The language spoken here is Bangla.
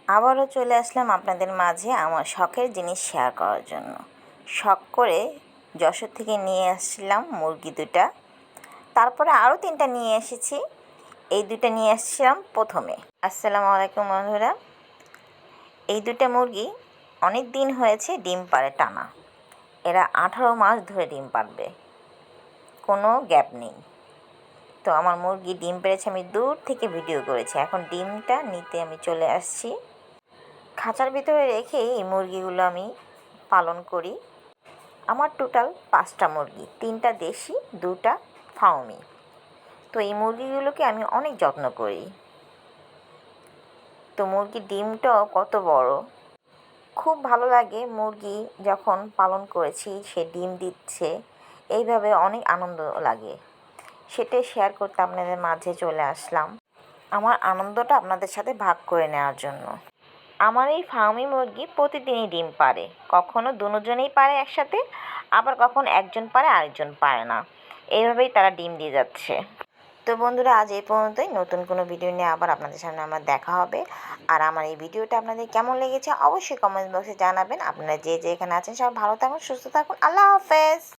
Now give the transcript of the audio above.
আবারও চলে আসলাম আপনাদের মাঝে আমার শখের জিনিস শেয়ার করার জন্য। শখ করে যশোর থেকে নিয়ে আসছিলাম মুরগি দুটা, তারপরে আরও 3টা নিয়ে এসেছি। এই দুটো নিয়ে আসছিলাম প্রথমে। আসসালামু আলাইকুম বন্ধুরা। এই দুটো মুরগি অনেক দিন হয়েছে ডিম পাড়ে টানা। এরা 18 মাস ধরে ডিম পাড়বে, কোনো গ্যাপ নেই। তো আমার মুরগি ডিম পেড়েছে, আমি দূর থেকে ভিডিও করেছি। এখন ডিমটা নিতে আমি চলে আসছি। খাঁচার ভিতরে রেখেই এই মুরগিগুলো আমি পালন করি। আমার টোটাল 5টা মুরগি, 3টা দেশি, 2টা ফার্মি। তো এই মুরগিগুলোকে আমি অনেক যত্ন করি। তো মুরগির ডিমটাও কত বড়, খুব ভালো লাগে। মুরগি যখন পালন করেছি, সে ডিম দিচ্ছে, এইভাবে অনেক আনন্দ লাগে। সেটাই শেয়ার করতে আপনাদের মাঝে চলে আসলাম, আমার আনন্দটা আপনাদের সাথে ভাগ করে নেওয়ার জন্য। আমার এই ফার্মি মুরগি প্রতিদিনই ডিম পাড়ে, কখনো দুজনেই পারে একসাথে, আবার কখনো একজন পারে আরেকজন পারে না। এইভাবেই তারা ডিম দিয়ে যাচ্ছে। তো বন্ধুরা, আজ এই পর্যন্তই। নতুন কোনো ভিডিও নিয়ে আবার আপনাদের সামনে আমার দেখা হবে। আর আমার এই ভিডিওটা আপনাদের কেমন লেগেছে অবশ্যই কমেন্ট বক্সে জানাবেন। আপনারা যে যেখানে আছেন সব ভালো থাকুন, সুস্থ থাকুন। আল্লাহ হাফেজ।